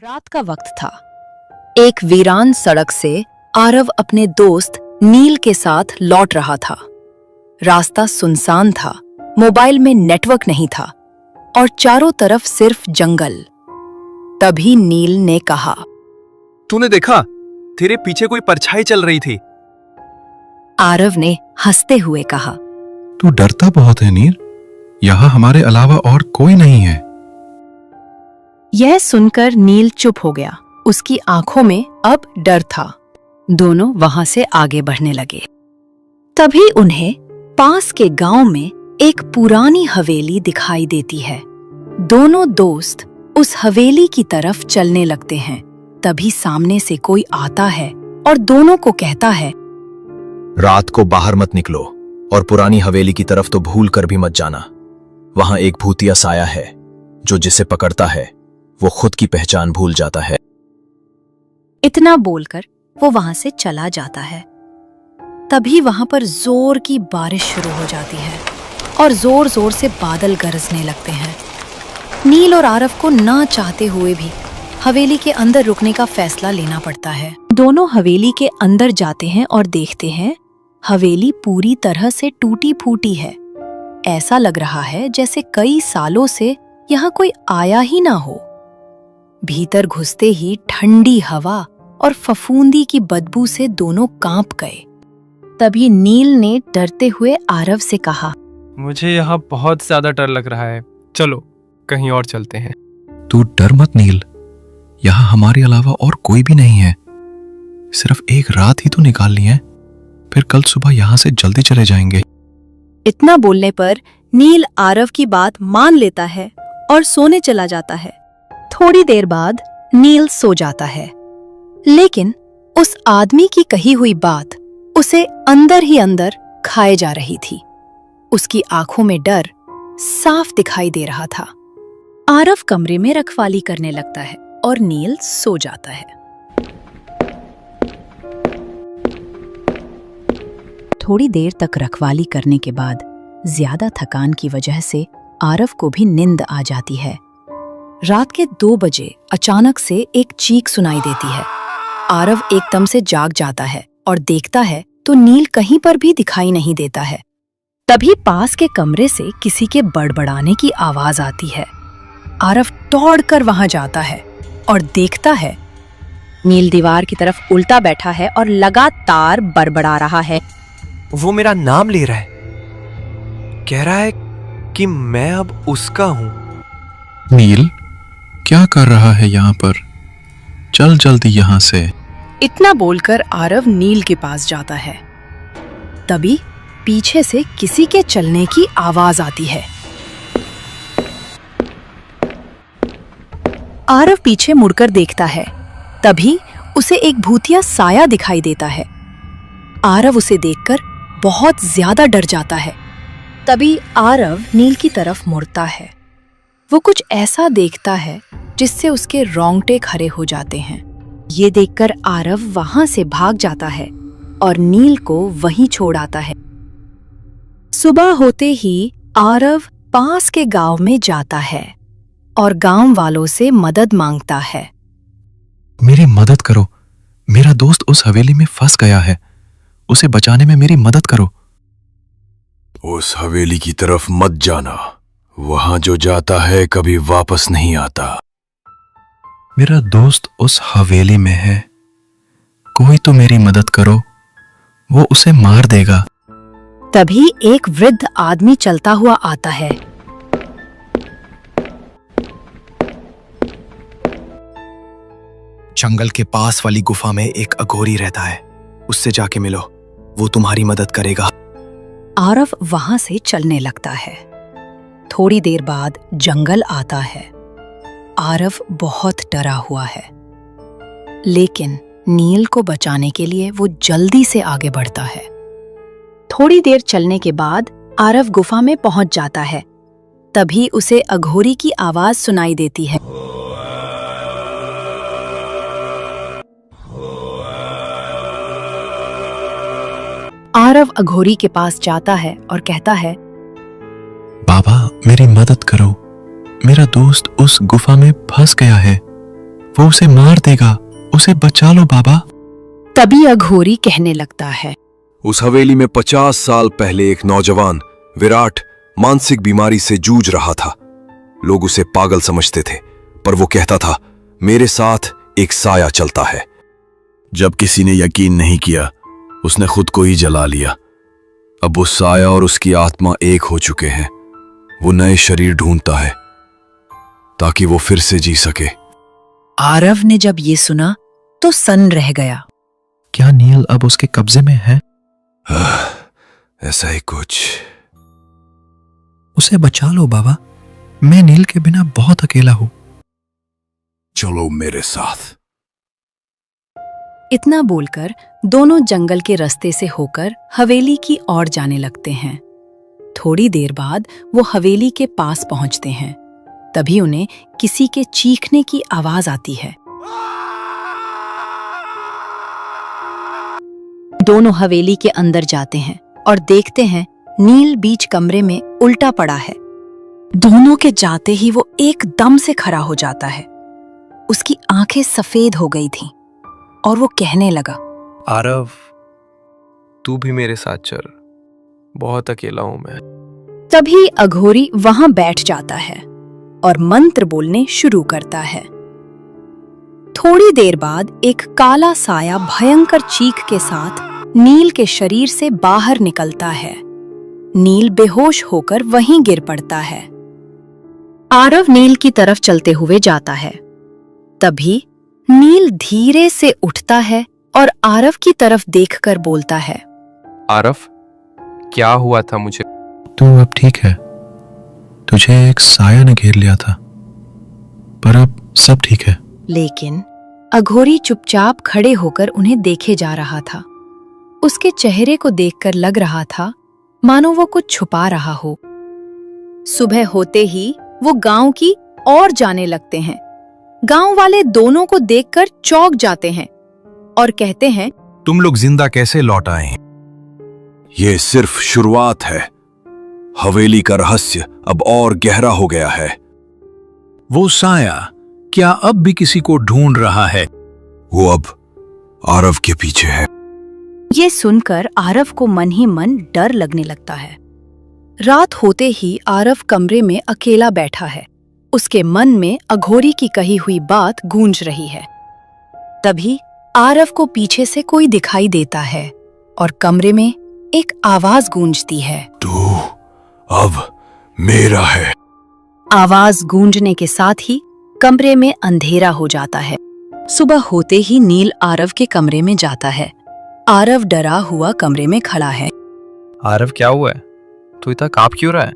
रात का वक्त था। एक वीरान सड़क से आरव अपने दोस्त नील के साथ लौट रहा था। रास्ता सुनसान था, मोबाइल में नेटवर्क नहीं था और चारों तरफ सिर्फ जंगल। तभी नील ने कहा, तूने देखा? तेरे पीछे कोई परछाई चल रही थी। आरव ने हंसते हुए कहा, तू डरता बहुत है नील। यहाँ हमारे अलावा और कोई नहीं है। यह सुनकर नील चुप हो गया। उसकी आंखों में अब डर था। दोनों वहां से आगे बढ़ने लगे। तभी उन्हें पास के गांव में एक पुरानी हवेली दिखाई देती है। दोनों दोस्त उस हवेली की तरफ चलने लगते हैं। तभी सामने से कोई आता है और दोनों को कहता है, रात को बाहर मत निकलो और पुरानी हवेली की तरफ तो भूल कर भी मत जाना। वहां एक भूतिया साया है जो जिसे पकड़ता है वो खुद की पहचान भूल जाता है। इतना बोलकर वो वहां से चला जाता है। तभी वहां पर जोर की बारिश शुरू हो जाती है और जोर जोर से बादल गरजने लगते हैं। नील और आरव को ना चाहते हुए भी हवेली के अंदर रुकने का फैसला लेना पड़ता है। दोनों हवेली के अंदर जाते हैं और देखते हैं हवेली पूरी तरह से टूटी फूटी है। ऐसा लग रहा है जैसे कई सालों से यहाँ कोई आया ही ना हो। भीतर घुसते ही ठंडी हवा और फफूंदी की बदबू से दोनों कांप गए। तभी नील ने डरते हुए आरव से कहा, मुझे यहाँ बहुत ज्यादा डर लग रहा है, चलो कहीं और चलते हैं। तू डर मत नील, यहाँ हमारे अलावा और कोई भी नहीं है। सिर्फ एक रात ही तो निकालनी है, फिर कल सुबह यहाँ से जल्दी चले जाएंगे। इतना बोलने पर नील आरव की बात मान लेता है और सोने चला जाता है। थोड़ी देर बाद नील सो जाता है, लेकिन उस आदमी की कही हुई बात उसे अंदर ही अंदर खाए जा रही थी। उसकी आंखों में डर साफ दिखाई दे रहा था। आरव कमरे में रखवाली करने लगता है और नील सो जाता है। थोड़ी देर तक रखवाली करने के बाद ज्यादा थकान की वजह से आरव को भी नींद आ जाती है। रात के 2 बजे अचानक से एक चीख सुनाई देती है। आरव एकदम से जाग जाता है और देखता है तो नील कहीं पर भी दिखाई नहीं देता है। तभी पास के कमरे से किसी के बड़बड़ाने की आवाज आती है। आरव दौड़कर वहां जाता है और देखता है नील दीवार की तरफ उल्टा बैठा है और लगातार बड़बड़ा रहा है। वो मेरा नाम ले रहा है, कह रहा है कि मैं अब उसका हूं। नील क्या कर रहा है यहाँ पर? चल जल्दी यहाँ से। इतना बोलकर आरव नील के पास जाता है। तभी पीछे से किसी के चलने की आवाज आती है। आरव पीछे मुड़कर देखता है। तभी उसे एक भूतिया साया दिखाई देता है। आरव उसे देखकर बहुत ज्यादा डर जाता है। तभी आरव नील की तरफ मुड़ता है। वो कुछ ऐसा देखता है जिससे उसके रोंगटे खड़े हो जाते हैं। ये देखकर आरव वहां से भाग जाता है और नील को वहीं छोड़ आता है। सुबह होते ही आरव पास के गांव में जाता है और गांव वालों से मदद मांगता है। मेरी मदद करो, मेरा दोस्त उस हवेली में फंस गया है, उसे बचाने में मेरी मदद करो। उस हवेली की तरफ मत जाना, वहां जो जाता है कभी वापस नहीं आता। मेरा दोस्त उस हवेली में है, कोई तो मेरी मदद करो, वो उसे मार देगा। तभी एक वृद्ध आदमी चलता हुआ आता है। जंगल के पास वाली गुफा में एक अघोरी रहता है, उससे जाके मिलो, वो तुम्हारी मदद करेगा। आरव वहां से चलने लगता है। थोड़ी देर बाद जंगल आता है। आरव बहुत डरा हुआ है, लेकिन नील को बचाने के लिए वो जल्दी से आगे बढ़ता है। थोड़ी देर चलने के बाद आरव गुफा में पहुंच जाता है। तभी उसे अघोरी की आवाज सुनाई देती है। आरव अघोरी के पास जाता है और कहता है, बाबा मेरी मदद करो, मेरा दोस्त उस गुफा में फंस गया है, वो उसे मार देगा, उसे बचा लो बाबा। तभी अघोरी कहने लगता है, उस हवेली में 50 साल पहले एक नौजवान विराट मानसिक बीमारी से जूझ रहा था। लोग उसे पागल समझते थे, पर वो कहता था, मेरे साथ एक साया चलता है। जब किसी ने यकीन नहीं किया, उसने खुद को ही जला लिया। अब वो साया और उसकी आत्मा एक हो चुके हैं। वो नए शरीर ढूंढता है ताकि वो फिर से जी सके। आरव ने जब ये सुना तो सन्न रह गया। क्या नील अब उसके कब्जे में है? ऐसा ही कुछ। उसे बचा लो बाबा, मैं नील के बिना बहुत अकेला हूं। चलो मेरे साथ। इतना बोलकर दोनों जंगल के रास्ते से होकर हवेली की ओर जाने लगते हैं। थोड़ी देर बाद वो हवेली के पास पहुंचते हैं। तभी उन्हें किसी के चीखने की आवाज आती है। दोनों हवेली के अंदर जाते हैं और देखते हैं नील बीच कमरे में उल्टा पड़ा है। दोनों के जाते ही वो एकदम से खड़ा हो जाता है। उसकी आंखें सफेद हो गई थीं और वो कहने लगा, आरव, तू भी मेरे साथ चल, बहुत अकेला हूं मैं। तभी अघोरी वहां बैठ जाता है और मंत्र बोलने शुरू करता है। थोड़ी देर बाद एक काला साया भयंकर चीख के साथ नील के शरीर से बाहर निकलता है। नील बेहोश होकर वहीं गिर पड़ता है। आरव नील की तरफ चलते हुए जाता है। तभी नील धीरे से उठता है और आरव की तरफ देखकर बोलता है, आरव, क्या हुआ था मुझे? तू अब ठीक है। तुझे एक साया ने घेर लिया था, पर अब सब ठीक है। लेकिन अघोरी चुपचाप खड़े होकर उन्हें देखे जा रहा था। उसके चेहरे को देखकर लग रहा था मानो वो कुछ छुपा रहा हो। सुबह होते ही वो गांव की ओर जाने लगते हैं। गांव वाले दोनों को देखकर चौंक जाते हैं और कहते हैं, तुम लोग जिंदा कैसे लौट आए हैं? ये सिर्फ शुरुआत है। हवेली का रहस्य अब और गहरा हो गया है। वो साया क्या अब भी किसी को ढूंढ रहा है? वो अब आरव के पीछे है। ये सुनकर आरव को मन ही मन डर लगने लगता है। रात होते ही आरव कमरे में अकेला बैठा है। उसके मन में अघोरी की कही हुई बात गूंज रही है। तभी आरव को पीछे से कोई दिखाई देता है और कमरे में एक आवाज गूंजती है, तू अब मेरा है। आवाज गूंजने के साथ ही कमरे में अंधेरा हो जाता है। सुबह होते ही नील आरव के कमरे में जाता है। आरव डरा हुआ कमरे में खड़ा है। आरव, क्या हुआ है? तू इतना कांप क्यों रहा है?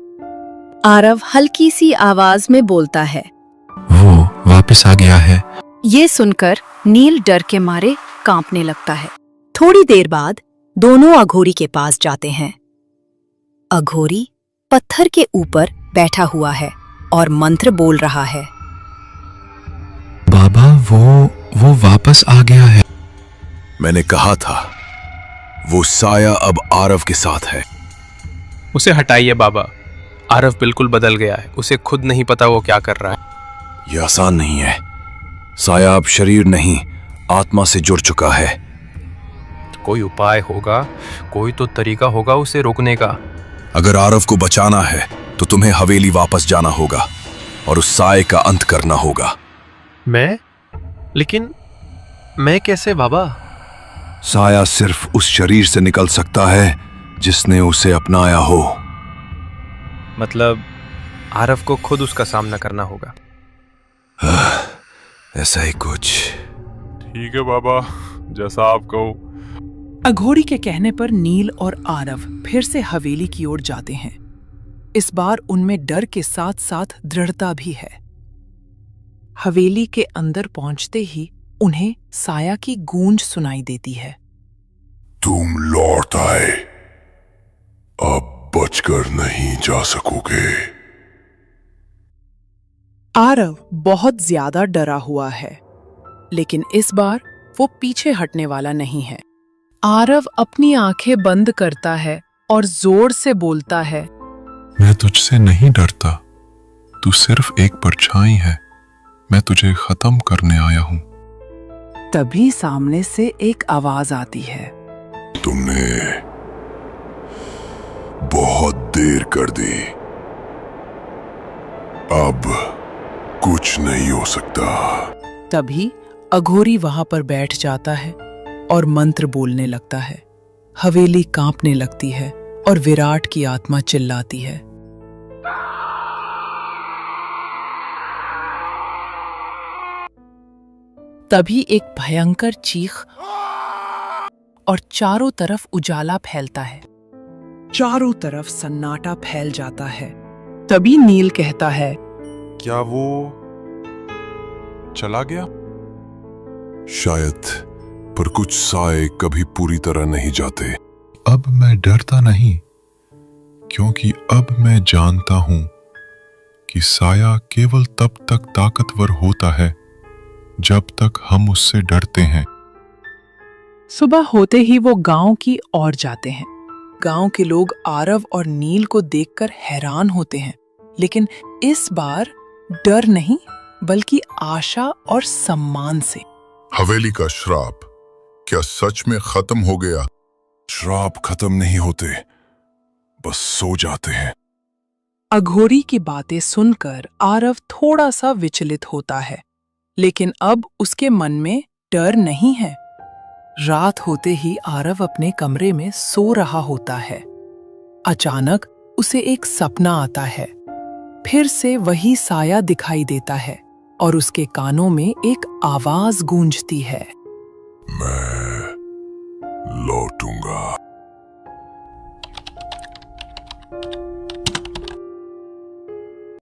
आरव हल्की सी आवाज में बोलता है, वो वापस आ गया है। ये सुनकर नील डर के मारे कांपने लगता है। थोड़ी देर बाद दोनों अघोरी के पास जाते हैं। अघोरी पत्थर के ऊपर बैठा हुआ है और मंत्र बोल रहा है। बाबा, वो वापस आ गया है। मैंने कहा था, वो साया अब आरव के साथ है। उसे हटाइए बाबा। आरव बिल्कुल बदल गया है। उसे खुद नहीं पता वो क्या कर रहा है। यह आसान नहीं है। साया अब शरीर नहीं, आत्मा से जुड़ चुका है। कोई उपाय होगा, कोई तो तरीका होगा उसे रोकने का। अगर आरव को बचाना है तो तुम्हें हवेली वापस जाना होगा और उस साये का अंत करना होगा। लेकिन मैं कैसे बाबा? साया सिर्फ उस शरीर से निकल सकता है जिसने उसे अपनाया हो। मतलब आरव को खुद उसका सामना करना होगा। ऐसा ही कुछ। ठीक है बाबा, जैसा आप कहो। अघोरी के कहने पर नील और आरव फिर से हवेली की ओर जाते हैं। इस बार उनमें डर के साथ साथ दृढ़ता भी है। हवेली के अंदर पहुंचते ही उन्हें साया की गूंज सुनाई देती है। तुम लौट आए, अब बचकर नहीं जा सकोगे। आरव बहुत ज्यादा डरा हुआ है, लेकिन इस बार वो पीछे हटने वाला नहीं है। आरव अपनी आंखें बंद करता है और जोर से बोलता है, मैं तुझसे नहीं डरता, तू सिर्फ एक परछाई है। मैं तुझे खत्म करने आया हूं। तभी सामने से एक आवाज आती है। तुमने बहुत देर कर दी, अब कुछ नहीं हो सकता। तभी अघोरी वहां पर बैठ जाता है और मंत्र बोलने लगता है। हवेली कांपने लगती है और विराट की आत्मा चिल्लाती है। तभी एक भयंकर चीख और चारों तरफ उजाला फैलता है। चारों तरफ सन्नाटा फैल जाता है। तभी नील कहता है, क्या वो चला गया? शायद, पर कुछ साए कभी पूरी तरह नहीं जाते। अब मैं डरता नहीं, क्योंकि अब मैं जानता हूं कि साया केवल तब तक ताकतवर होता है जब तक हम उससे डरते हैं। सुबह होते ही वो गांव की ओर जाते हैं। गांव के लोग आरव और नील को देखकर हैरान होते हैं, लेकिन इस बार डर नहीं बल्कि आशा और सम्मान से। हवेली का श्राप क्या सच में खत्म हो गया? श्राप खत्म नहीं होते, बस सो जाते हैं। अघोरी की बातें सुनकर आरव थोड़ा सा विचलित होता है, लेकिन अब उसके मन में डर नहीं है। रात होते ही आरव अपने कमरे में सो रहा होता है। अचानक उसे एक सपना आता है। फिर से वही साया दिखाई देता है और उसके कानों में एक आवाज गूंजती है।